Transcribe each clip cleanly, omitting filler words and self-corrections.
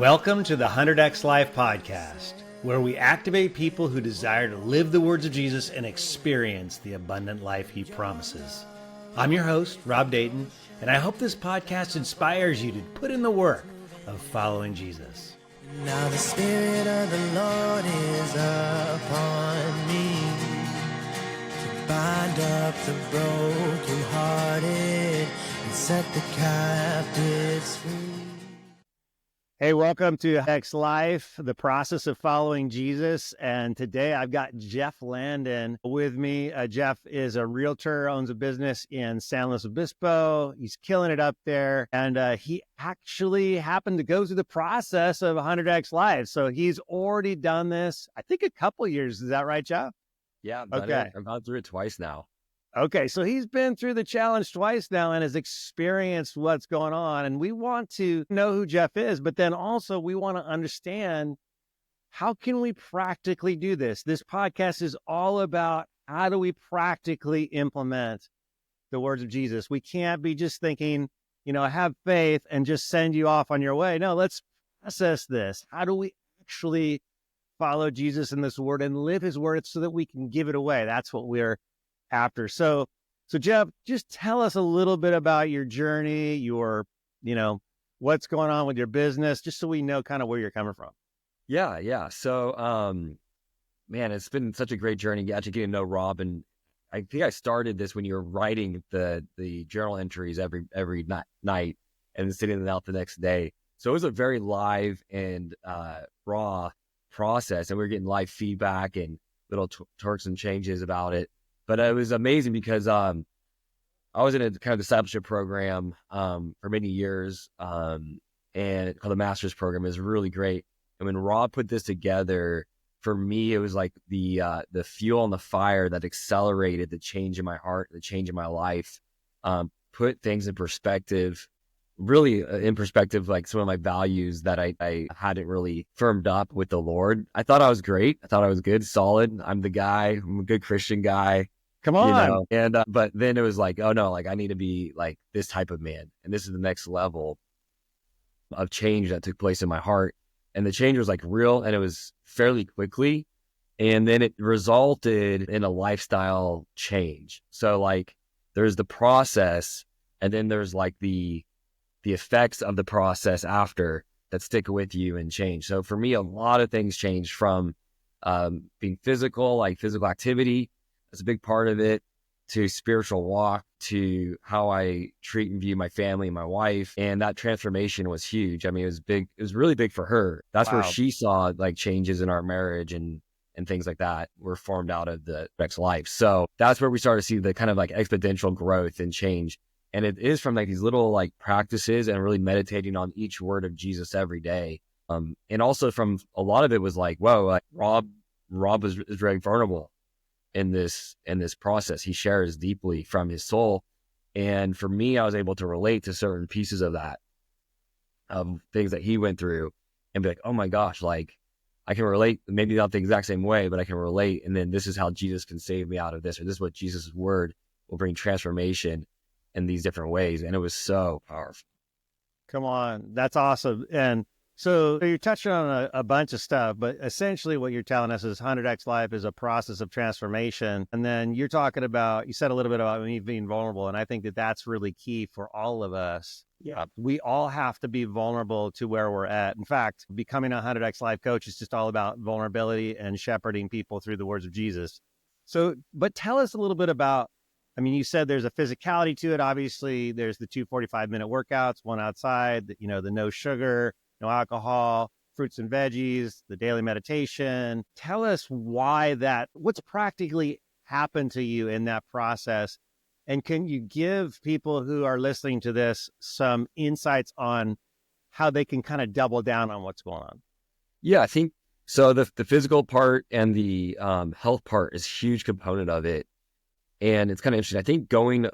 Welcome to the 100X Life podcast, where we activate people who desire to live the words of Jesus and experience the abundant life he promises. I'm your host, Rob Dayton, and I hope this podcast inspires you to put in the work of following Jesus. Now the Spirit of the Lord is upon me to bind up the brokenhearted and set the captives free. Hey, welcome to X Life, the process of following Jesus. And today I've got Jeff Landon with me. Jeff is a realtor, owns a business in San Luis Obispo. He's killing it up there. And he actually happened to go through the process of 100X Life. So he's already done this, I think, a couple years. Is that right, Jeff? Yeah, I've done it. I've gone through it twice now. Okay, so he's been through the challenge twice now and has experienced what's going on. And we want to know who Jeff is, but then also we want to understand, how can we practically do this? This podcast is all about how do we practically implement the words of Jesus. We can't be just thinking, have faith and just send you off on your way. No, let's process this. How do we actually follow Jesus in this word and live his word so that we can give it away? That's what we're after. So Jeff, just tell us a little bit about your journey, your, what's going on with your business, just so we know kind of where you're coming from. Yeah. So, man, it's been such a great journey actually getting to know Rob. And I think I started this when you were writing the journal entries every night and sitting them out the next day. So it was a very live and raw process, and we were getting live feedback and little twerks and changes about it. But it was amazing because I was in a kind of discipleship program for many years, and called the master's program. It was really great. And when Rob put this together, for me, it was like the fuel and the fire that accelerated the change in my heart, the change in my life, put things in perspective, really in perspective, like some of my values that I hadn't really firmed up with the Lord. I thought I was great. I thought I was good, solid. I'm the guy. I'm a good Christian guy. Come on. And, but then it was like, oh no, like I need to be like this type of man. And this is the next level of change that took place in my heart. And the change was like real, and it was fairly quickly. And then it resulted in a lifestyle change. So like there's the process, and then there's like the effects of the process after that stick with you and change. So for me, a lot of things changed from being physical, like physical activity. That's a big part of it, to spiritual walk, to how I treat and view my family and my wife. And that transformation was huge. I mean, it was big. It was really big for her. That's where she saw like changes in our marriage and things like that were formed out of the next life. So that's where we started to see the kind of like exponential growth and change. And it is from like these little like practices and really meditating on each word of Jesus every day. And also from a lot of it was like, whoa, like Rob is very vulnerable in this process. He shares deeply from his soul. And for me, I was able to relate to certain pieces of that, things that he went through, and be like, oh my gosh, like I can relate, maybe not the exact same way, but I can relate. And then this is how Jesus can save me out of this, or this is what Jesus' word will bring transformation in these different ways. And it was so powerful. Come on. That's awesome. And so you're touching on a bunch of stuff, but essentially what you're telling us is 100X Life is a process of transformation. And then you're talking about, you said a little bit about me being vulnerable. And I think that that's really key for all of us. Yeah. We all have to be vulnerable to where we're at. In fact, becoming a 100X Life coach is just all about vulnerability and shepherding people through the words of Jesus. So, but tell us a little bit about, I mean, you said there's a physicality to it. Obviously, there's the 2 45-minute workouts, one outside, the no sugar, no alcohol, fruits and veggies, the daily meditation. Tell us what's practically happened to you in that process. And can you give people who are listening to this some insights on how they can kind of double down on what's going on? Yeah, I think so. The physical part and the health part is a huge component of it. And it's kind of interesting. I think going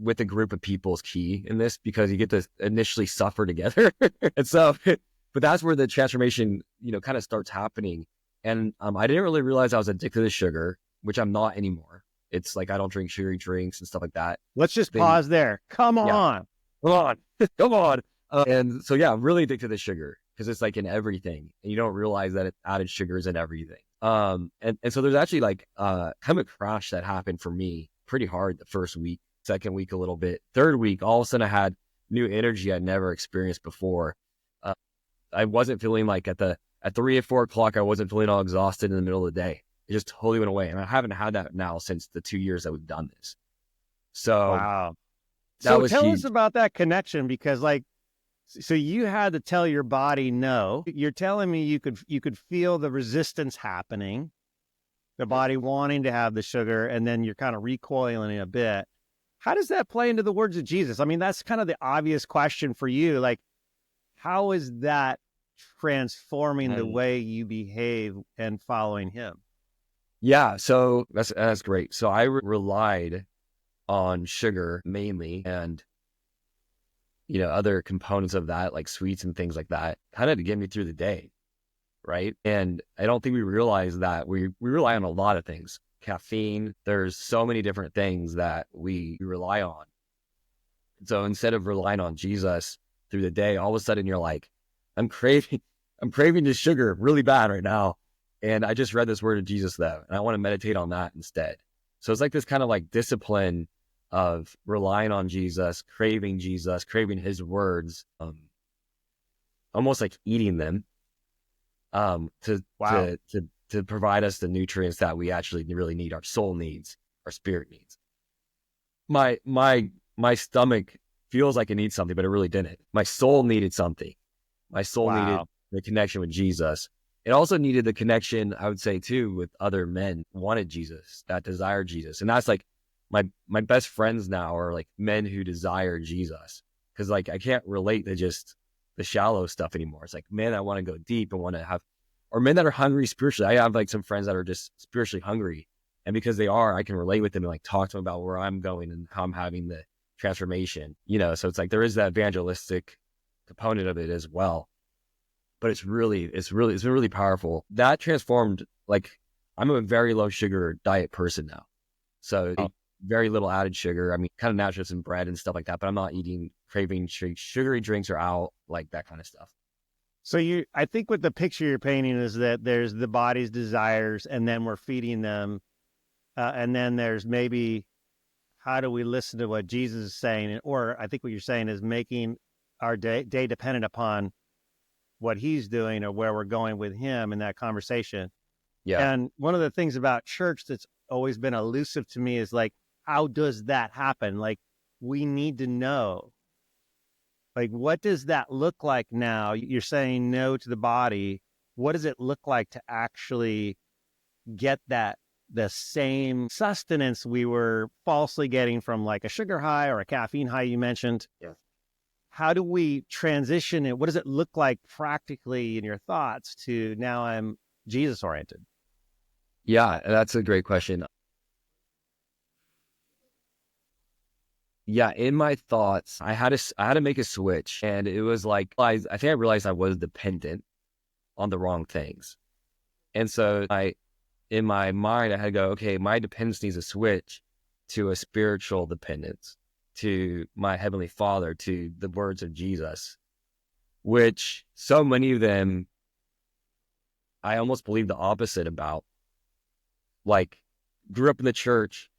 with a group of people is key in this, because you get to initially suffer together. And so, but that's where the transformation, kind of starts happening. And I didn't really realize I was addicted to sugar, which I'm not anymore. It's like I don't drink sugary drinks and stuff like that. Let's just pause there. Come on. Come on. And so, yeah, I'm really addicted to sugar. because it's like in everything, and you don't realize that added sugar is in everything. And so there's actually like kind of a crash that happened for me pretty hard the first week, second week a little bit, third week all of a sudden I had new energy I'd never experienced before. I wasn't feeling like at 3 or 4 o'clock, I wasn't feeling all exhausted in the middle of the day. It just totally went away. And I haven't had that now since the 2 years that we've done this. So Wow. that So was tell huge. us about that connection, because like, so you had to tell your body no. You're telling me you could feel the resistance happening, the body wanting to have the sugar, and then you're kind of recoiling a bit. How does that play into the words of Jesus? I mean, that's kind of the obvious question for you. Like, how is that transforming the way you behave and following him? Yeah, so that's great. So I relied on sugar mainly, and other components of that, like sweets and things like that, kind of to get me through the day, right? And I don't think we realize that we rely on a lot of things. Caffeine, there's so many different things that we rely on. So instead of relying on Jesus through the day, all of a sudden you're like, I'm craving this sugar really bad right now. And I just read this word of Jesus though, and I want to meditate on that instead. So it's like this kind of like discipline of relying on Jesus, craving his words, almost like eating them, to provide us the nutrients that we actually really need, our soul needs, our spirit needs. My stomach feels like it needs something, but it really didn't. My soul needed something. My soul needed the connection with Jesus. It also needed the connection, I would say too, with other men who wanted Jesus, that desired Jesus. And that's like my best friends now are like men who desire Jesus. Cause like, I can't relate to just the shallow stuff anymore. It's like, men that want to go deep and want to have, or men that are hungry spiritually. I have like some friends that are just spiritually hungry. And because they are, I can relate with them and like talk to them about where I'm going and how I'm having the transformation, so it's like, there is that evangelistic component of it as well. But it's been really powerful. That transformed, like, I'm a very low sugar diet person now. So very little added sugar. I mean, kind of natural, some bread and stuff like that, but I'm not eating craving sugary drinks or out, like that kind of stuff. So I think what the picture you're painting is that there's the body's desires, and then we're feeding them. And then there's maybe, how do we listen to what Jesus is saying? Or I think what you're saying is making our day dependent upon what he's doing or where we're going with him in that conversation. Yeah. And one of the things about church that's always been elusive to me is like, how does that happen? Like, we need to know, like, what does that look like now? You're saying no to the body. What does it look like to actually get the same sustenance we were falsely getting from like a sugar high or a caffeine high you mentioned? Yeah. How do we transition it? What does it look like practically in your thoughts to now I'm Jesus oriented? Yeah, that's a great question. Yeah, in my thoughts, I had to make a switch, and it was like, I think I realized I was dependent on the wrong things. And so in my mind, I had to go, okay, my dependence needs to switch to a spiritual dependence, to my Heavenly Father, to the words of Jesus, which so many of them, I almost believe the opposite about. Like, grew up in the church,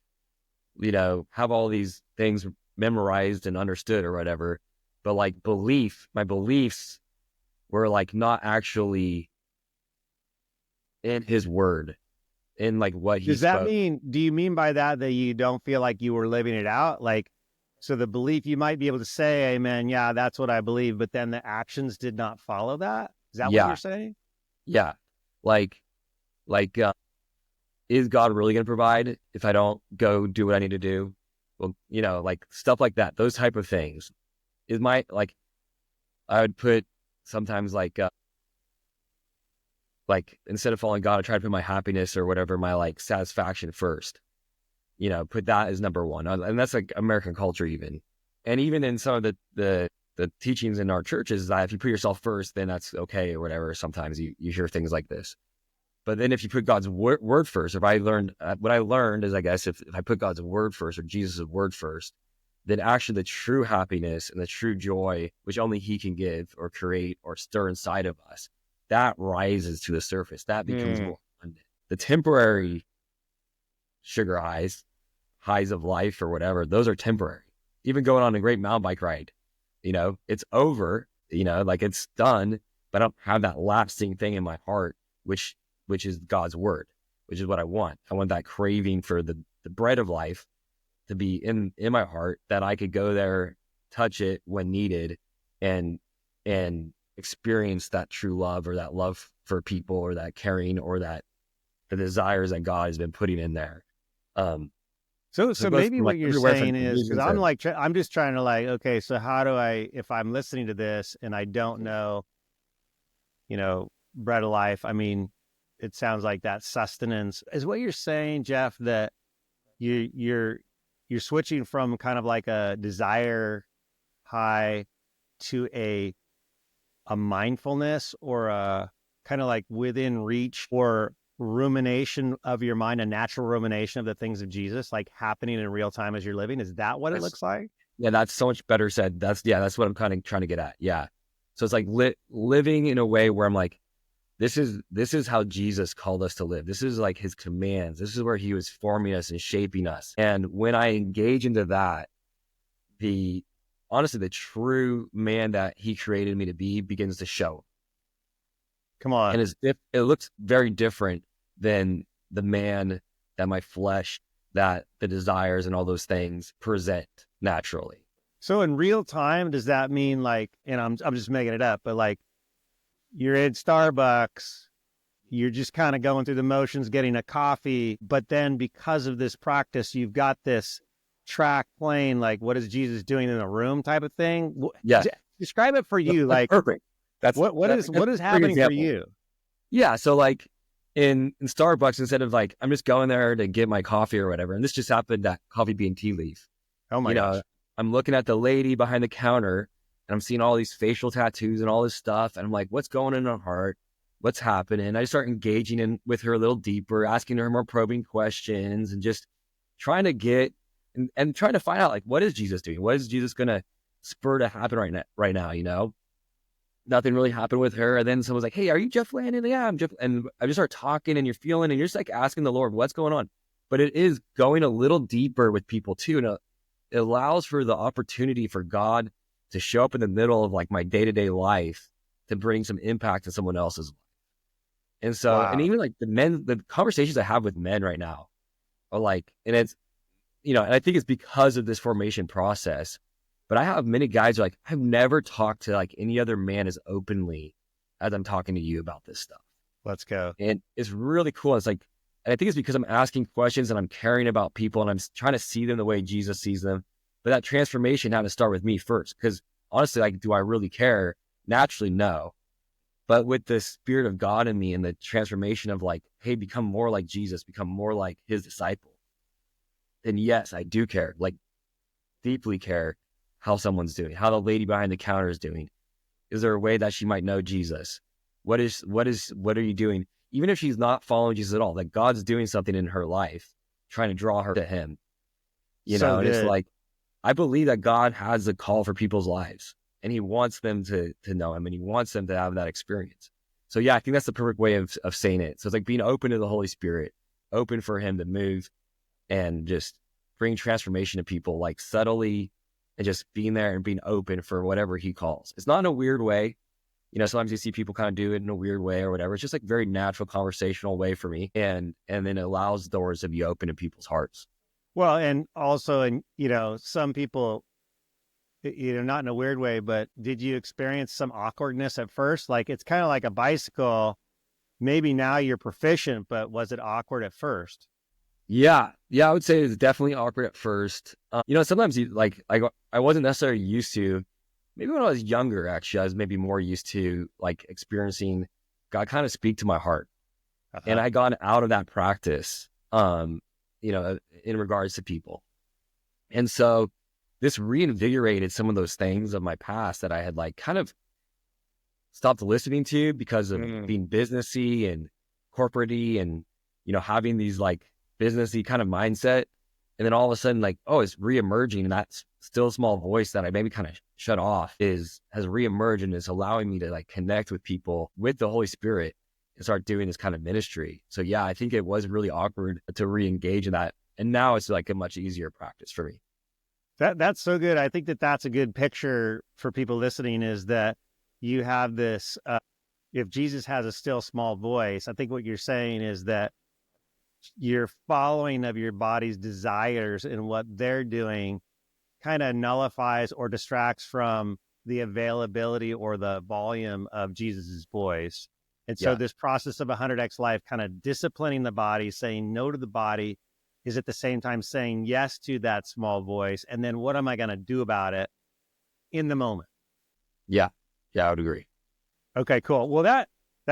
have all these things memorized and understood or whatever, but like my beliefs were like not actually in his word, in like what he Does that spoke. do you mean by that you don't feel like you were living it out? Like, so the belief, you might be able to say, amen, yeah, that's what I believe, but then the actions did not follow that? Is that what you're saying? Yeah. Like, is God really going to provide if I don't go do what I need to do? Well, like stuff like that, those type of things is I would put sometimes like instead of following God, I try to put my happiness or whatever, my like satisfaction first, put that as number one. And that's like American culture even. And even in some of the teachings in our churches, that if you put yourself first, then that's okay or whatever. Sometimes you hear things like this. But then if you put God's word first, what I learned is, I guess, if I put God's word first or Jesus' word first, then actually the true happiness and the true joy, which only he can give or create or stir inside of us, that rises to the surface. That becomes more abundant. The temporary sugar highs of life or whatever, those are temporary. Even going on a great mountain bike ride, it's over, like it's done, but I don't have that lasting thing in my heart, which is God's word, which is what I want. I want that craving for the bread of life to be in my heart, that I could go there, touch it when needed, and experience that true love, or that love for people, or that caring, or that the desires that God has been putting in there. So maybe what you're saying is, because to, I'm just trying to okay, so how do I, if I'm listening to this and I don't know, bread of life, I mean, it sounds like that sustenance is what you're saying, Jeff, that you're switching from kind of like a desire high to a mindfulness, or a kind of like within reach, or rumination of your mind, a natural rumination of the things of Jesus, like happening in real time as you're living. Is that what it looks like? Yeah, that's so much better said. That's what I'm kind of trying to get at. Yeah. So it's like living in a way where I'm like, this is how Jesus called us to live. This is like his commands. This is where he was forming us and shaping us. And when I engage into that, honestly, the true man that he created me to be begins to show. Come on. And it looks very different than the man that my flesh, that the desires and all those things present naturally. So in real time, does that mean and I'm just making it up, but you're in Starbucks, you're just kind of going through the motions, getting a coffee, but then because of this practice, you've got this track playing, what is Jesus doing in the room type of thing? Yeah. Describe it for you. Perfect. What is happening for you? Yeah. So in Starbucks, instead of I'm just going there to get my coffee or whatever, and this just happened at Coffee Bean Tea Leaf. Oh my gosh. I'm looking at the lady behind the counter, and I'm seeing all these facial tattoos and all this stuff, and I'm like, what's going on in her heart? What's happening? I just start engaging with her a little deeper, asking her more probing questions, and just trying to get and trying to find out what is Jesus doing? What is Jesus gonna spur to happen right now? Nothing really happened with her. And then someone's like, hey, are you Jeff Landon? Yeah, I'm Jeff. And I just start talking, and you're feeling, and you're just asking the Lord, what's going on? But it is going a little deeper with people too. And it allows for the opportunity for God to show up in the middle of my day-to-day life to bring some impact to someone else's life. And so, wow. And even the conversations I have with men right now are and it's, and I think it's because of this formation process. But I have many guys who I've never talked to any other man as openly as I'm talking to you about this stuff. Let's go. And it's really cool. It's and I think it's because I'm asking questions and I'm caring about people, and I'm trying to see them the way Jesus sees them. But that transformation had to start with me first, because honestly, do I really care? Naturally, no. But with the Spirit of God in me and the transformation of hey, become more like Jesus, become more like his disciple, then yes, I do care, deeply care how someone's doing, how the lady behind the counter is doing. Is there a way that she might know Jesus? What are you doing? Even if she's not following Jesus at all, God's doing something in her life, trying to draw her to him. And it's I believe that God has a call for people's lives, and he wants them to know him, and he wants them to have that experience. So yeah, I think that's the perfect way of saying it. So it's being open to the Holy Spirit, open for him to move and just bring transformation to people, subtly, and just being there and being open for whatever he calls. It's not in a weird way. Sometimes you see people kind of do it in a weird way or whatever. It's just very natural, conversational way for me. And then it allows doors to be open in people's hearts. Well, and also, some people, not in a weird way, but did you experience some awkwardness at first? It's kind of like a bicycle. Maybe now you're proficient, but was it awkward at first? Yeah, I would say it's definitely awkward at first. Sometimes I wasn't necessarily used to. Maybe when I was younger, actually, I was maybe more used to experiencing God kind of speak to my heart, and I got out of that practice, in regards to people, and so this reinvigorated some of those things of my past that I had kind of stopped listening to because of being businessy and corporate-y and having these businessy kind of mindset. And then all of a sudden, like, oh, it's reemerging. And that still small voice that I maybe kind of shut off has reemerged and is allowing me to like connect with people with the Holy Spirit and start doing this kind of ministry. So yeah, I think it was really awkward to re-engage in that. And now it's like a much easier practice for me. That's so good. I think that's a good picture for people listening, is that you have this, if Jesus has a still small voice, I think what you're saying is that your following of your body's desires and what they're doing kind of nullifies or distracts from the availability or the volume of Jesus's voice. And so Yeah. this process of 100x life, kind of disciplining the body, saying no to the body, is at the same time saying yes to that small voice. And then what am I going to do about it in the moment? Yeah. Yeah, I would agree. Okay, cool. Well, that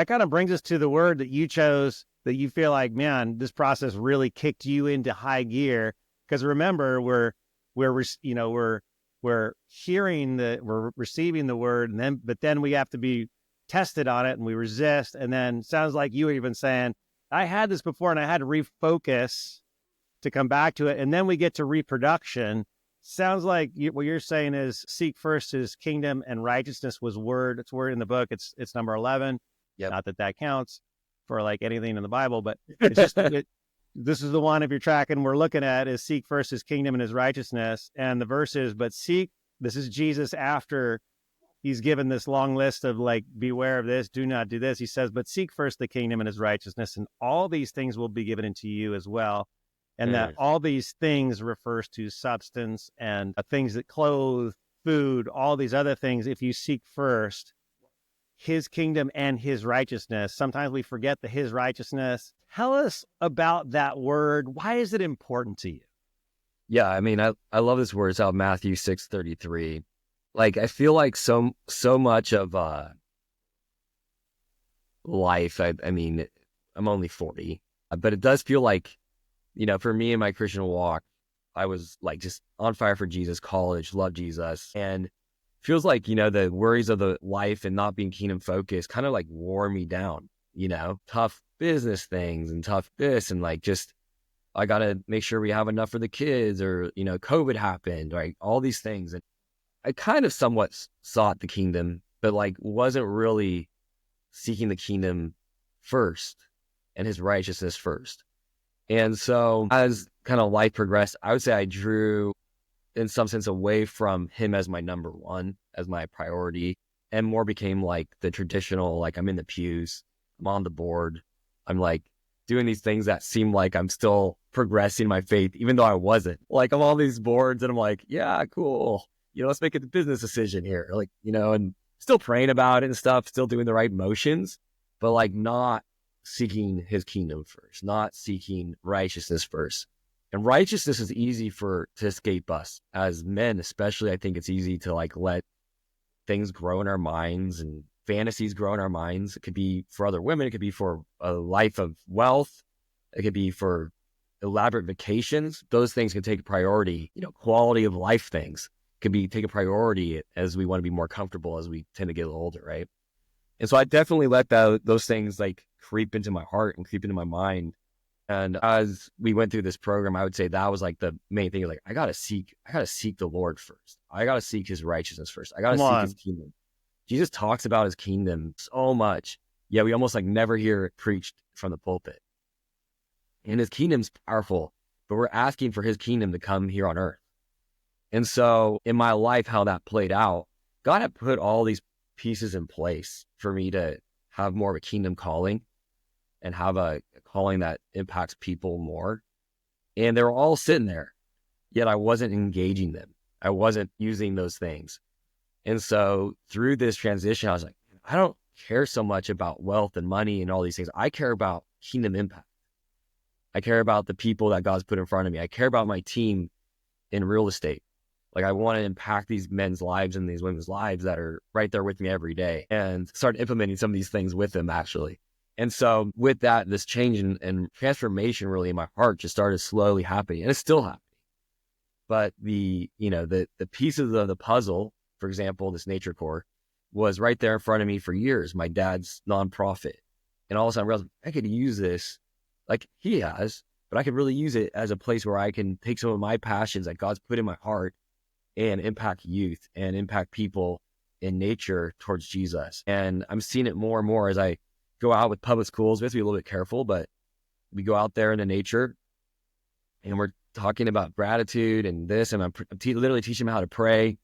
kind of brings us to the word that you chose, that you feel like, man, this process really kicked you into high gear. Because remember, we're hearing we're receiving the word, and then we have to be tested on it, and we resist. And then sounds like you were even saying, I had this before and I had to refocus to come back to it. And then we get to reproduction. Sounds like what you're saying is seek first his kingdom and righteousness was word. It's word in the book. It's number 11. Yep. Not that counts for like anything in the Bible, but it's just, this is the one, if you're tracking, we're looking at is seek first his kingdom and his righteousness. And the verse is, but seek, this is Jesus after he's given this long list of like, beware of this, do not do this. He says, but seek first the kingdom and his righteousness, and all these things will be given into you as well. And that all these things refers to substance and things that clothe, food, all these other things. If you seek first his kingdom and his righteousness, sometimes we forget the his righteousness. Tell us about that word. Why is it important to you? Yeah, I mean, I love this word. It's out of Matthew 6:33. Like, I feel like so much of life, I mean, I'm only 40, but it does feel like, you know, for me in my Christian walk, I was like just on fire for Jesus, college, love Jesus. And feels like, you know, the worries of the life and not being kingdom focused kind of like wore me down, you know, tough business things and tough this. And like, just, I got to make sure we have enough for the kids, or, you know, COVID happened, right? All these things. And I kind of somewhat sought the kingdom, but like wasn't really seeking the kingdom first and his righteousness first. And so as kind of life progressed, I would say I drew in some sense away from him as my number one, as my priority, and more became like the traditional, like I'm in the pews, I'm on the board, I'm like doing these things that seem like I'm still progressing my faith, even though I wasn't. Like I'm on these boards and I'm like, yeah, cool. You know, let's make a business decision here. Like, you know, and still praying about it and stuff, still doing the right motions, but like not seeking his kingdom first, not seeking righteousness first. And righteousness is easy to escape us as men, especially. I think it's easy to like let things grow in our minds and fantasies grow in our minds. It could be for other women. It could be for a life of wealth. It could be for elaborate vacations. Those things can take a priority. You know, quality of life things can take a priority as we want to be more comfortable as we tend to get a little older, right? And so I definitely let those things like creep into my heart and creep into my mind. And as we went through this program, I would say that was like the main thing. Like, I gotta seek the Lord first. I gotta seek his righteousness first. I gotta seek his kingdom. Jesus talks about his kingdom so much, yet we almost like never hear it preached from the pulpit. And his kingdom's powerful, but we're asking for his kingdom to come here on earth. And so in my life, how that played out, God had put all these pieces in place for me to have more of a kingdom calling and have a calling that impacts people more. And they were all sitting there, yet I wasn't engaging them. I wasn't using those things. And so through this transition, I was like, I don't care so much about wealth and money and all these things. I care about kingdom impact. I care about the people that God's put in front of me. I care about my team in real estate. Like, I want to impact these men's lives and these women's lives that are right there with me every day, and start implementing some of these things with them, actually. And so with that, this change and transformation really in my heart just started slowly happening, and it's still happening. But the pieces of the puzzle, for example, this Nature Corps, was right there in front of me for years, my dad's nonprofit. And all of a sudden I realized I could use this like he has, but I could really use it as a place where I can take some of my passions that God's put in my heart and impact youth and impact people in nature towards Jesus. And I'm seeing it more and more as I go out with public schools. We have to be a little bit careful, but we go out there into nature and we're talking about gratitude and this, and I'm literally teaching them how to pray.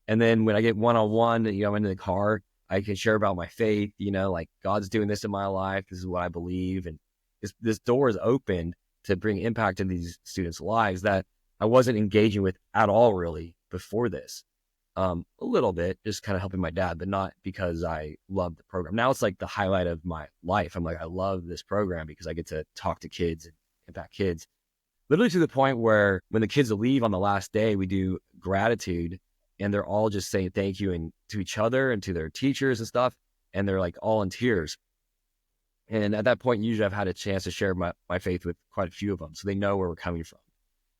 And then when I get one-on-one, I'm in the car, I can share about my faith, like God's doing this in my life. This is what I believe. And this door is opened to bring impact in these students' lives that I wasn't engaging with at all really before this. A little bit, just kind of helping my dad, but not because I love the program. Now it's like the highlight of my life. I'm like, I love this program because I get to talk to kids and impact kids. Literally to the point where when the kids leave on the last day, we do gratitude and they're all just saying thank you and to each other and to their teachers and stuff. And they're like all in tears. And at that point, usually I've had a chance to share my faith with quite a few of them. So they know where we're coming from.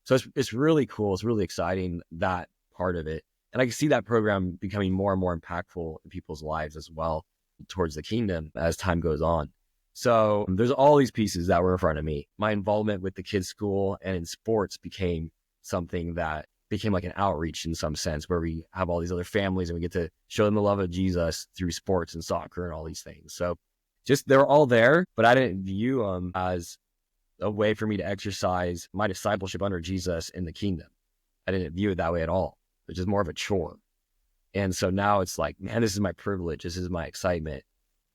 So it's really cool. It's really exciting, that part of it. And I can see that program becoming more and more impactful in people's lives as well towards the kingdom as time goes on. So there's all these pieces that were in front of me. My involvement with the kids' school and in sports became something that became like an outreach in some sense, where we have all these other families and we get to show them the love of Jesus through sports and soccer and all these things. So just, they're all there, but I didn't view them as a way for me to exercise my discipleship under Jesus in the kingdom. I didn't view it that way at all, which is more of a chore. And so now it's like, man, this is my privilege. This is my excitement.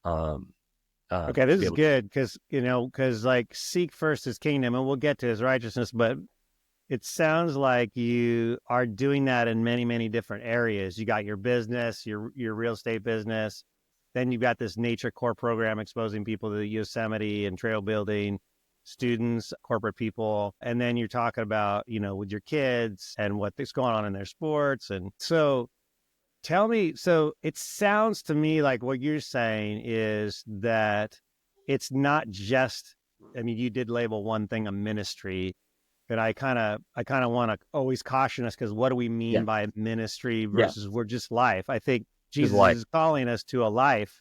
Okay, this is good because like seek first his kingdom and we'll get to his righteousness, but it sounds like you are doing that in many, many different areas. You got your business, your real estate business. Then you've got this nature core program exposing people to the Yosemite and trail building, students, corporate people. And then you're talking about, with your kids and what's going on in their sports. And so tell me, so it sounds to me like what you're saying is that it's not just, you did label one thing a ministry, but I kind of want to always caution us, because what do we mean by ministry versus we're just life? I think Jesus is calling us to a life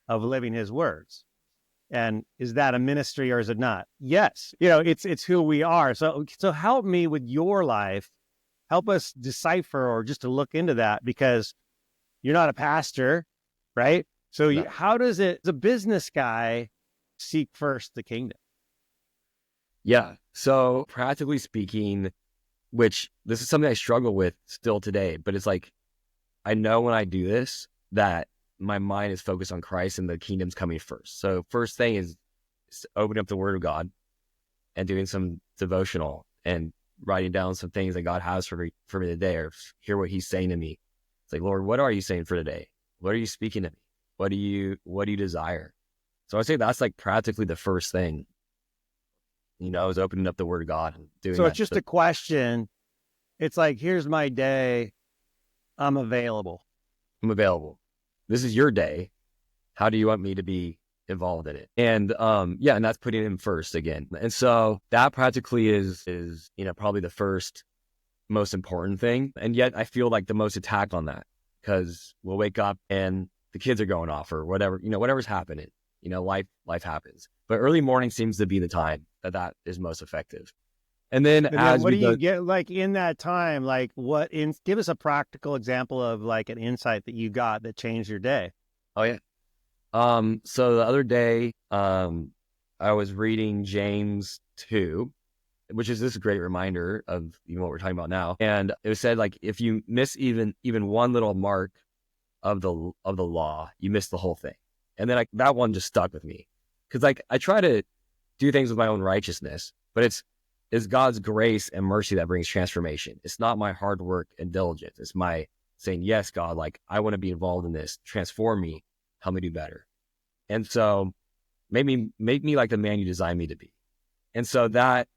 of living his words. And is that a ministry or is it not? Yes. It's who we are. So help me with your life. Help us decipher or just to look into that, because you're not a pastor, right? So how does it, as a business guy, seek first the kingdom? Yeah. So practically speaking, which this is something I struggle with still today, but it's like, I know when I do this, that my mind is focused on Christ and the kingdom's coming first. So first thing is opening up the word of God and doing some devotional and writing down some things that God has for me today, or hear what he's saying to me. It's like, Lord, what are you saying for today? What are you speaking to me? What do you desire? So I'd say that's like practically the first thing, is opening up the word of God and doing that. So it's just a question. It's like, here's my day. I'm available. This is your day. How do you want me to be involved in it? And and that's putting him first again. And so that practically is probably the first most important thing. And yet I feel like the most attack on that, because we'll wake up and the kids are going off or whatever, whatever's happening, life happens. But early morning seems to be the time that is most effective. And then what do you get like in that time? Like give us a practical example of like an insight that you got that changed your day. Oh yeah. So the other day, I was reading James 2, which is this great reminder of even what we're talking about now. And it was said, like, if you miss even one little mark of the law, you miss the whole thing. And then that one just stuck with me, because like I try to do things with my own righteousness, but it's God's grace and mercy that brings transformation. It's not my hard work and diligence. It's my saying, yes, God, like I want to be involved in this. Transform me. Help me do better. And so make me like the man you designed me to be. And so that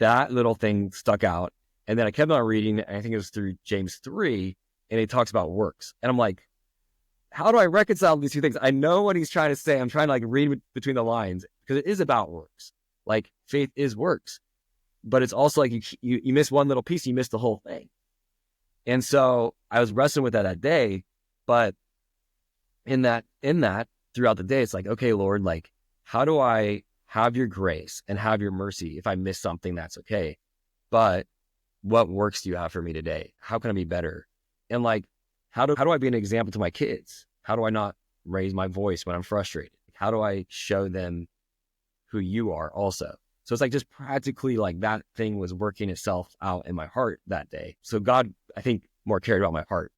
little thing stuck out. And then I kept on reading, and I think it was through James 3, and he talks about works. And I'm like, how do I reconcile these two things? I know what he's trying to say. I'm trying to like read between the lines, because it is about works. Like faith is works, but it's also like you miss one little piece, you miss the whole thing. And so I was wrestling with that day, but in that throughout the day, it's like, okay, Lord, like how do I have your grace and have your mercy. If I miss something, that's okay. But what works do you have for me today? How can I be better? And like, how do I be an example to my kids? How do I not raise my voice when I'm frustrated? How do I show them who you are also? So it's like just practically like that thing was working itself out in my heart that day. So God, I think, more cared about my heart,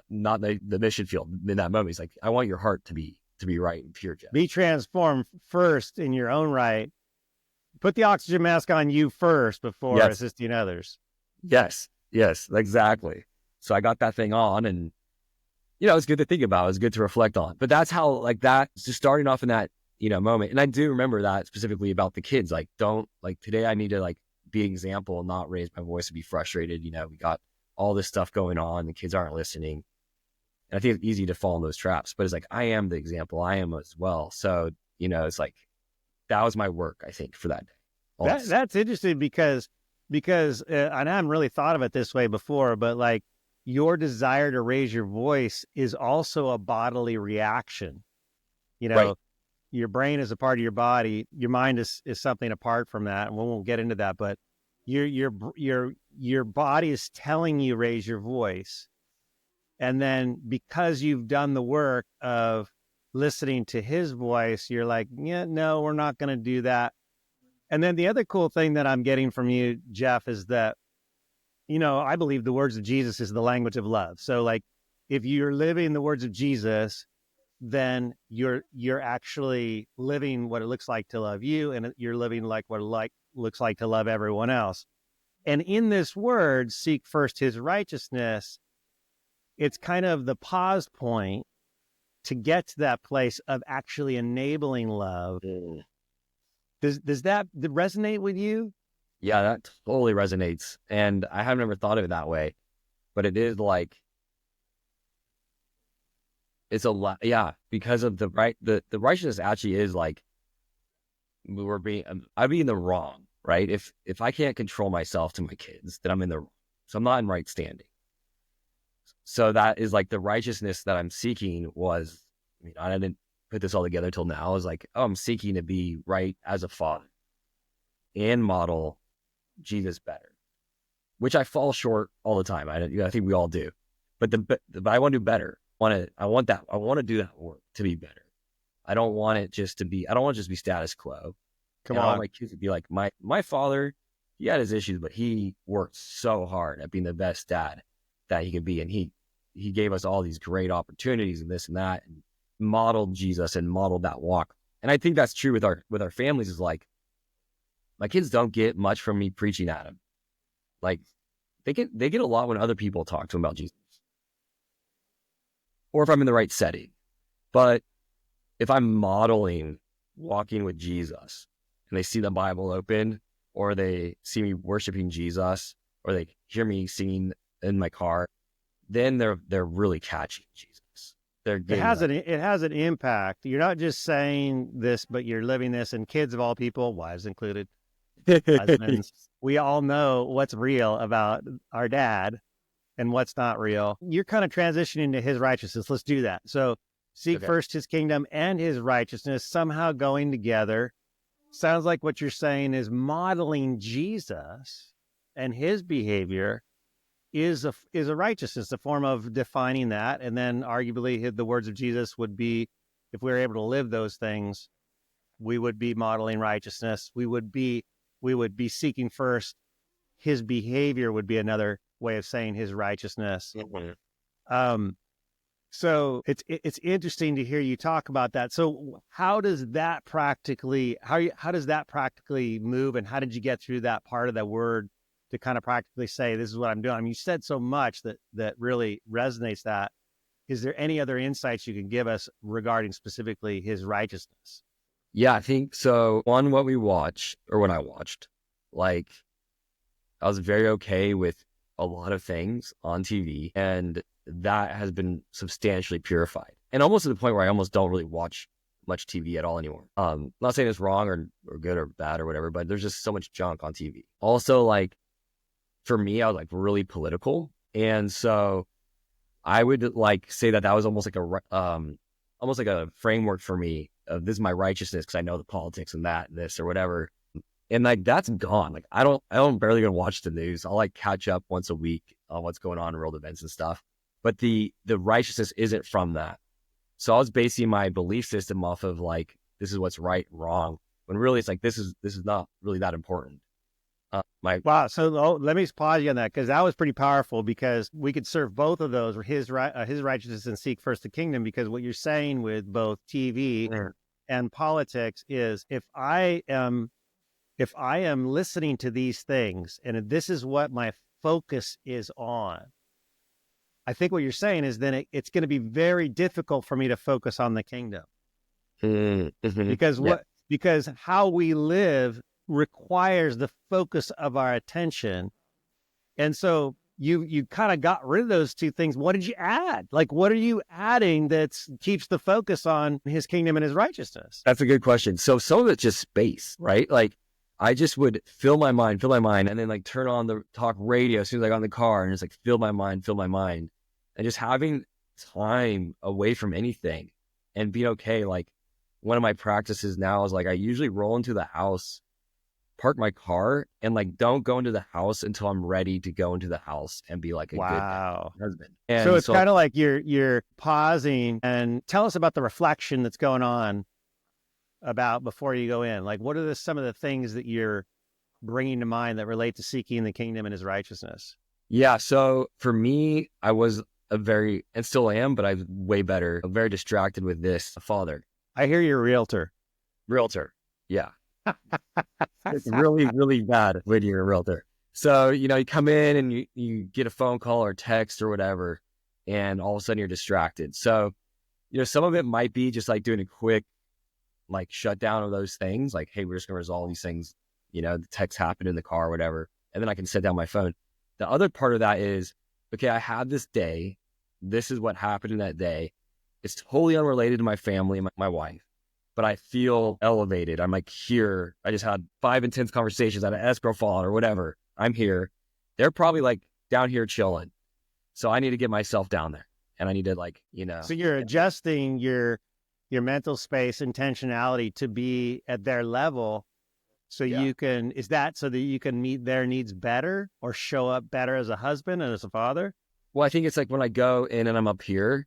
not the mission field in that moment. He's like, I want your heart to be right and pure, Jeff. Be transformed first in your own right. Put the oxygen mask on you first before assisting others. Yes, exactly. So I got that thing on, and it's good to think about. It's good to reflect on. But that's how, like, that just starting off in that moment. And I do remember that specifically about the kids. Like, don't, like, today I need to like be an example and not raise my voice and be frustrated. We got all this stuff going on. The kids aren't listening. And I think it's easy to fall in those traps, but it's like, I am the example. I am as well. So, it's like, that was my work, I think, for that day. That's interesting because and I haven't really thought of it this way before, but like your desire to raise your voice is also a bodily reaction. Right. Your brain is a part of your body. Your mind is something apart from that. And we won't get into that, but your body is telling you raise your voice. And then because you've done the work of listening to his voice, you're like, yeah, no, we're not going to do that. And then the other cool thing that I'm getting from you, Jeff, is that, I believe the words of Jesus is the language of love. So like, if you're living the words of Jesus, then you're actually living what it looks like to love you, and you're living like what it looks like to love everyone else. And in this word, seek first his righteousness, it's kind of the pause point to get to that place of actually enabling love. Does that resonate with you? Yeah, that totally resonates. And I have never thought of it that way, but it is like, it's a lot. Yeah. Because of the righteousness actually is like, I'd be in the wrong, right? If I can't control myself to my kids, then I'm in the wrong. So I'm not in right standing. So that is like the righteousness that I'm seeking was, I didn't put this all together till now. I was like, I'm seeking to be right as a father and model Jesus better, which I fall short all the time. I think we all do, but I want to do better. I want to do that work to be better. I don't want it just to be, I don't want to just be status quo. Come on. I want my kids to be like, my father, he had his issues, but he worked so hard at being the best dad that he could be. And he gave us all these great opportunities and this and that, and modeled Jesus and modeled that walk. And I think that's true with our families, is like, my kids don't get much from me preaching at them. Like they get a lot when other people talk to them about Jesus, or if I'm in the right setting. But if I'm modeling walking with Jesus and they see the Bible open, or they see me worshiping Jesus, or they hear me singing in my car, then they're really catching Jesus. It has an impact. You're not just saying this, but you're living this. And kids of all people, wives included, husbands, we all know what's real about our dad and what's not real. You're kind of transitioning to his righteousness. Let's do that. So seek first his kingdom and his righteousness, somehow going together. Sounds like what you're saying is modeling Jesus and his behavior is a righteousness, a form of defining that. And then arguably the words of Jesus would be, if we were able to live those things, we would be modeling righteousness. We would be seeking first his behavior, would be another way of saying his righteousness. Mm-hmm. So it's interesting to hear you talk about that. So how does that practically move, and how did you get through that part of the word to kind of practically say, this is what I'm doing? I mean, you said so much that really resonates that. Is there any other insights you can give us regarding specifically his righteousness? Yeah, I think so. One, what I watched, like, I was very okay with a lot of things on TV, and that has been substantially purified, and almost to the point where I almost don't really watch much TV at all anymore. Not saying it's wrong or good or bad or whatever, but there's just so much junk on TV. Also, like, for me, I was like really political, and so I would like say that was almost like a framework for me this is my righteousness because I know the politics and that, and this or whatever. And like, that's gone. Like, I don't barely even watch the news. I'll like catch up once a week on what's going on in world events and stuff. But the righteousness isn't from that. So I was basing my belief system off of like, this is what's right and wrong, when really it's like, this is not really that important. Wow. So let me pause you on that, because that was pretty powerful, because we could serve both of those, or his righteousness and seek first the kingdom. Because what you're saying with both TV and politics is, if I am listening to these things and this is what my focus is on, I think what you're saying is then it's going to be very difficult for me to focus on the kingdom. Because because how we live requires the focus of our attention. And so you kind of got rid of those two things. What did you add? Like, what are you adding that keeps the focus on his kingdom and his righteousness? That's a good question. So some of it's just space, right? Like, I just would fill my mind, and then like turn on the talk radio as soon as I got in the car, and just like fill my mind, and just having time away from anything and being okay. Like, one of my practices now is like, I usually roll into the house, park my car, and like don't go into the house until I'm ready to go into the house and be like a good husband. And so it's kind of like you're pausing. And tell us about the reflection that's going on about before you go in. Like, what are some of the things that you're bringing to mind that relate to seeking the kingdom and his righteousness? Yeah. So for me, I was and still am, but I'm way better, very distracted with this father. I hear you're a realtor. Yeah. It's really, really bad when you're a realtor. So, you come in and you get a phone call or text or whatever, and all of a sudden you're distracted. So, some of it might be just like doing a quick like shutdown of those things. Like, hey, we're just going to resolve these things. The text happened in the car or whatever. And then I can set down my phone. The other part of that is, okay, I had this day. This is what happened in that day. It's totally unrelated to my family and my wife, but I feel elevated. I'm like here. I just had 5 intense conversations at an escrow fallout or whatever. I'm here. They're probably like down here chilling. So I need to get myself down there, and I need to So you're adjusting your mental space intentionality to be at their level. So you can, is that so that you can meet their needs better or show up better as a husband and as a father? Well, I think it's like when I go in and I'm up here,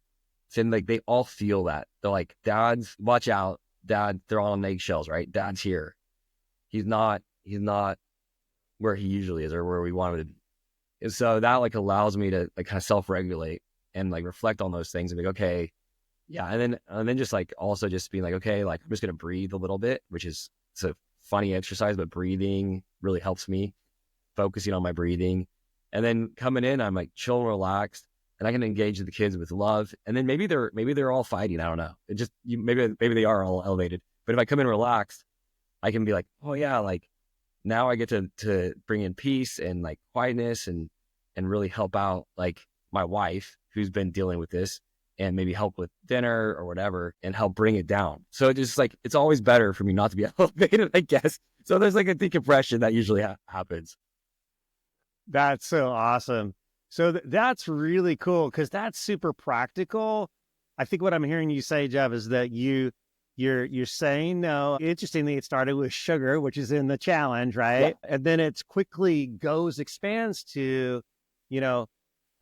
then like they all feel that. They're like, Dad's, watch out. Dad, they're all on eggshells, right? Dad's here. He's not where he usually is or where we want him to be. And so that like allows me to like kind of self-regulate and like reflect on those things and be like, okay, yeah. And then just like also just being like, okay, like I'm just going to breathe a little bit, which is it's a funny exercise, but breathing really helps me, focusing on my breathing. And then coming in, I'm like chill and relaxed, and I can engage the kids with love. And then maybe they're all fighting. I don't know. It just, maybe they are all elevated, but if I come in relaxed, I can be like, oh yeah, like now I get to bring in peace and like quietness and really help out like my wife who's been dealing with this, and maybe help with dinner or whatever and help bring it down. So it's just like, it's always better for me not to be elevated, I guess. So there's like a decompression that usually happens. That's so awesome. So that's really cool, because that's super practical. I think what I'm hearing you say, Jeff, is that you're saying no. Interestingly, it started with sugar, which is in the challenge, right? Yeah. And then it's quickly expands to,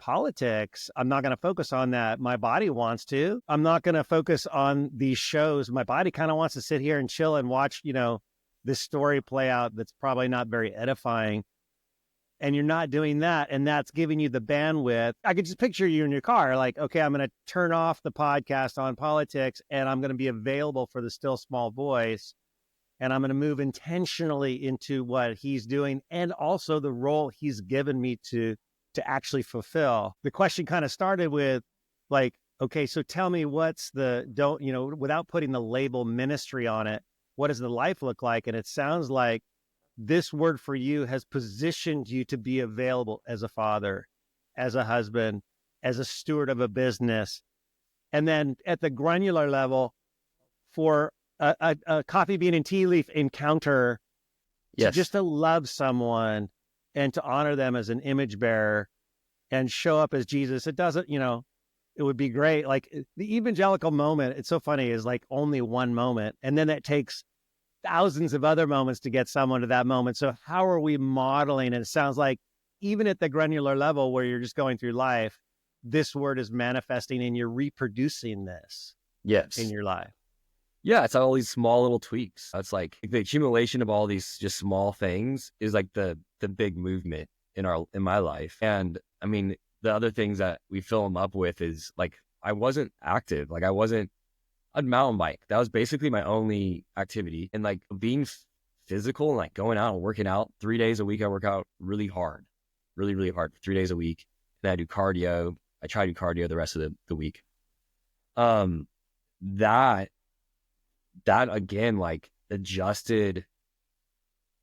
politics. I'm not going to focus on that. My body wants to. I'm not going to focus on these shows. My body kind of wants to sit here and chill and watch, this story play out that's probably not very edifying. And you're not doing that. And that's giving you the bandwidth. I could just picture you in your car, like, okay, I'm going to turn off the podcast on politics, and I'm going to be available for the still small voice. And I'm going to move intentionally into what he's doing, and also the role he's given me to actually fulfill. The question kind of started with like, okay, so tell me without putting the label ministry on it, what does the life look like? And it sounds like this word for you has positioned you to be available as a father, as a husband, as a steward of a business. And then at the granular level, for a coffee bean and tea leaf encounter, just to love someone and to honor them as an image bearer and show up as Jesus. It doesn't, it would be great. Like the evangelical moment, it's so funny, is like only one moment. And then it takes thousands of other moments to get someone to that moment. So how are we modeling? And it sounds like even at the granular level where you're just going through life, this word is manifesting and you're reproducing this Yes. in your life. Yeah, it's all these small little tweaks. It's like the accumulation of all these just small things is like the big movement in my life. And I mean, the other things that we fill them up with is like I wasn't active. Like I'd mountain bike. That was basically my only activity. And like being physical and like going out and working out 3 days a week, I work out really hard, really, really hard for 3 days a week. And I do cardio. I try to do cardio the rest of the week. That again, like adjusted,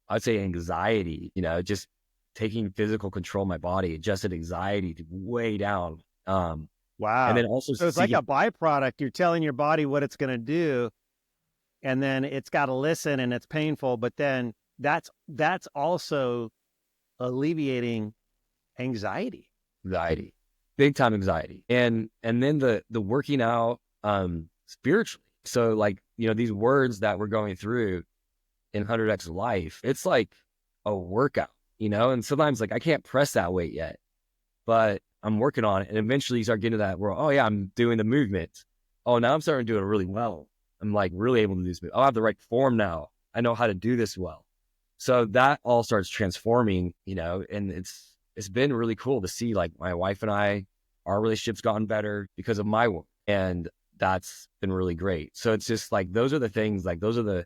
I'd say anxiety, just taking physical control of my body, adjusted anxiety to way down. Wow. And then also, so it's like a byproduct. You're telling your body what it's going to do, and then it's got to listen, and it's painful. But then that's also alleviating anxiety, big time anxiety, and then the working out spiritually. So like these words that we're going through in 100x life, it's like a workout, and sometimes like I can't press that weight yet, but I'm working on it. And eventually you start getting to that where, oh yeah, I'm doing the movement. Oh, now I'm starting to do it really well. I'm like really able to do this. Oh, I have the right form now. I know how to do this well. So that all starts transforming, and it's been really cool to see like my wife and I, our relationship's gotten better because of my work. And that's been really great. So it's just like, those are the things, like those are the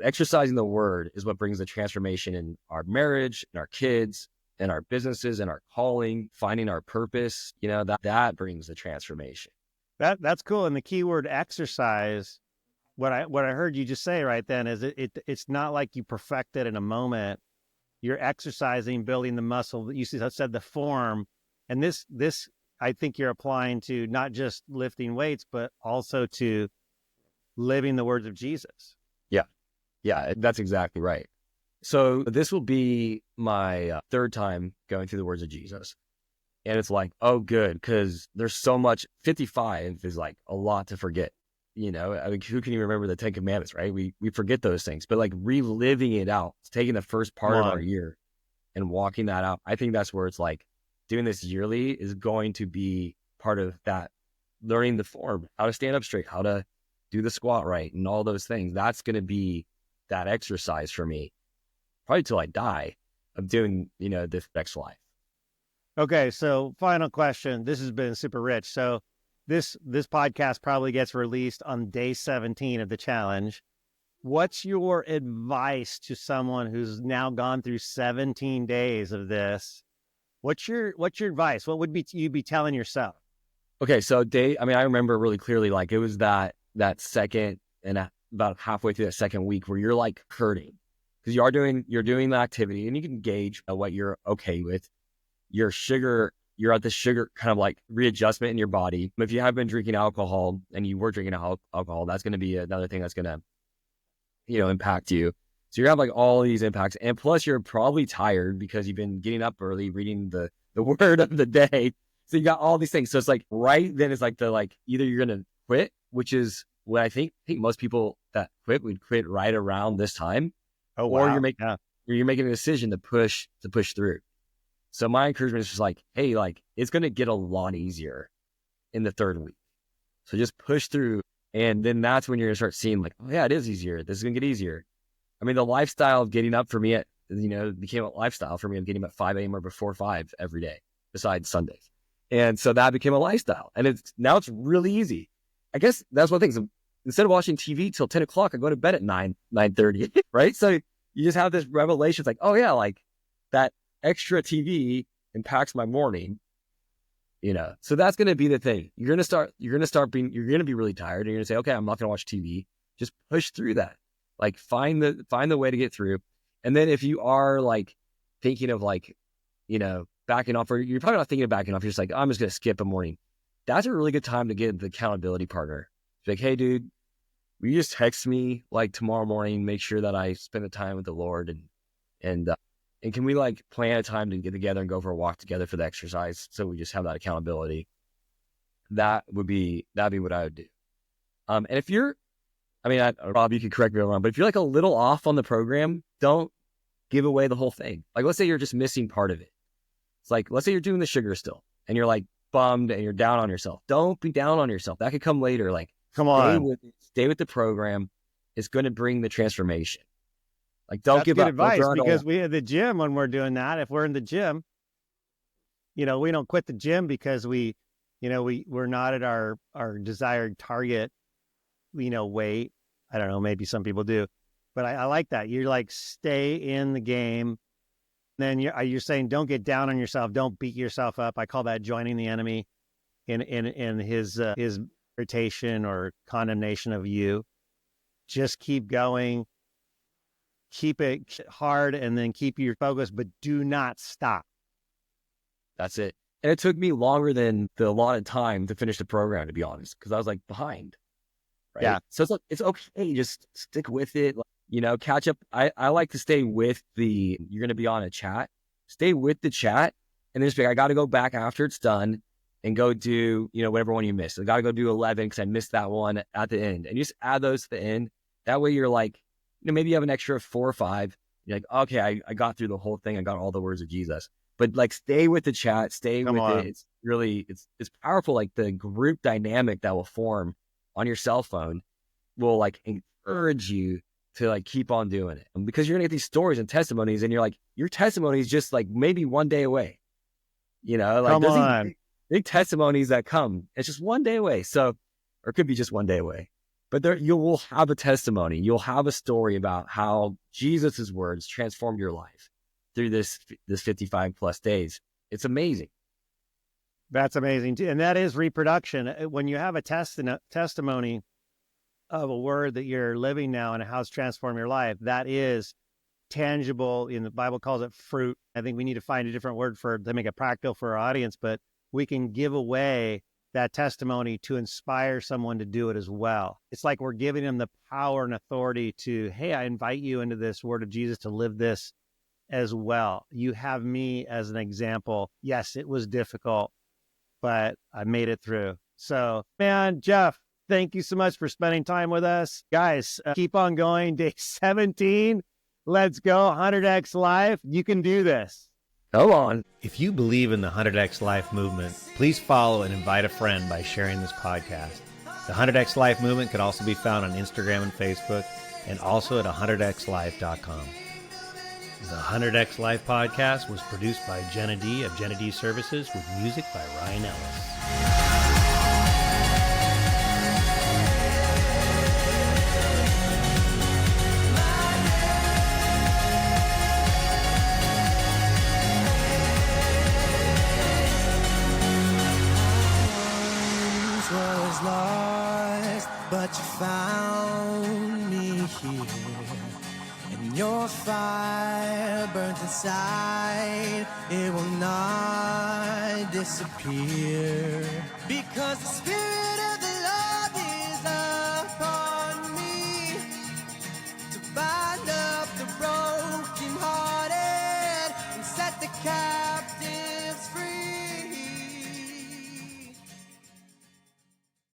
exercising the word is what brings the transformation in our marriage and our kids and our businesses and our calling, finding our purpose, that brings the transformation. That's cool. And the keyword exercise, what I heard you just say right then is it's not like you perfect it in a moment. You're exercising, building the muscle. You said the form, and this I think you're applying to not just lifting weights, but also to living the words of Jesus. Yeah, that's exactly right. So this will be my third time going through the words of Jesus. And it's like, oh, good, because there's so much. 55 is like a lot to forget. I mean, who can even remember the 10 Commandments, right? We forget those things, but like reliving it out, taking the first part of our year and walking that out. I think that's where it's like doing this yearly is going to be part of that, learning the form, how to stand up straight, how to do the squat right, and all those things. That's going to be that exercise for me, probably till I die, of doing, this next life. Okay. So final question. This has been super rich. So this podcast probably gets released on day 17 of the challenge. What's your advice to someone who's now gone through 17 days of this? What's your advice? What would you be telling yourself? Okay. So I remember really clearly, like it was that second and about halfway through that second week where you're like hurting because you're doing the activity and you can gauge what you're okay with. You're at the sugar kind of like readjustment in your body. If you have been drinking alcohol and you were drinking alcohol, that's going to be another thing that's going to, impact you. So you're gonna have like all these impacts. And plus you're probably tired because you've been getting up early, reading the word of the day. So you got all these things. So it's like, right then it's like either you're going to quit, which is what I think most people that quit would quit right around this time. Oh, wow. Or you're making a decision to push through. So my encouragement is just like, hey, like it's going to get a lot easier in the third week. So just push through. And then that's when you're going to start seeing like, oh yeah, it is easier. This is going to get easier. I mean, the lifestyle of getting up for me became a lifestyle for me of getting up at 5 a.m. or before 5 every day, besides Sundays. And so that became a lifestyle. And now it's really easy. I guess that's one thing. So instead of watching TV till 10 o'clock, I go to bed at 9:30, right? So you just have this revelation. It's like, oh yeah, like that extra TV impacts my morning, So that's going to be the thing. You're going to be really tired and you're going to say, okay, I'm not going to watch TV. Just push through that. Like find the way to get through. And then if you are like thinking of like, backing off, or you're probably not thinking of backing off, you're just like, I'm just going to skip a morning. That's a really good time to get the accountability partner. It's like, hey dude, will you just text me like tomorrow morning, make sure that I spend the time with the Lord and can we like plan a time to get together and go for a walk together for the exercise? So we just have that accountability. that'd be what I would do. And if you're, Rob, you can correct me if I'm wrong, but if you're like a little off on the program, don't give away the whole thing. Like, let's say you're just missing part of it. It's like, let's say you're doing the sugar still and you're like bummed and you're down on yourself. Don't be down on yourself. That could come later. Like, stay with the program. It's going to bring the transformation. Like, don't give up. That's good advice, because we at the gym, when we're doing that, if we're in the gym, we don't quit the gym because we're not at our desired target, weight. I don't know, maybe some people do, but I like that. You're like, stay in the game. Then you're saying, don't get down on yourself. Don't beat yourself up. I call that joining the enemy in his irritation or condemnation of you. Just keep going, keep it hard, and then keep your focus, but do not stop. That's it. And it took me longer than the allotted time to finish the program, to be honest, because I was like behind. Right? Yeah. So it's okay. Just stick with it. Catch up. I like to stay with you're going to be on a chat. Stay with the chat, and then just be like, I got to go back after it's done and go do, whatever one you missed. I got to go do 11 because I missed that one at the end. And you just add those to the end. That way you're like, maybe you have an extra 4 or 5. You're like, okay, I got through the whole thing. I got all the words of Jesus. But like, stay with the chat, stay with it. It's really, it's powerful. Like, the group dynamic that will form on your cell phone will like encourage you to like keep on doing it, because you're gonna get these stories and testimonies, and you're like, your testimony is just like maybe one day away. Big testimonies that come, it's just one day away. So, or it could be just one day away, but you will have a testimony. You'll have a story about how Jesus's words transformed your life through this 55 plus days. It's amazing. That's amazing. And that is reproduction. When you have a testimony of a word that you're living now and how it's transformed your life, that is tangible. In the Bible calls it fruit. I think we need to find a different word to make it practical for our audience, but we can give away that testimony to inspire someone to do it as well. It's like we're giving them the power and authority to, hey, I invite you into this word of Jesus to live this as well. You have me as an example. Yes, it was difficult, but I made it through. So, man, Jeff, thank you so much for spending time with us. Guys, keep on going. Day 17. Let's go. 100X Life. You can do this. Go on. If you believe in the 100X Life movement, please follow and invite a friend by sharing this podcast. The 100X Life movement can also be found on Instagram and Facebook, and also at 100xlife.com. The 100X Life podcast was produced by Jenna D of Jenna D Services, with music by Ryan Ellis. Was lost, but you found me here, and your fire burns inside. It will not disappear, because the Spirit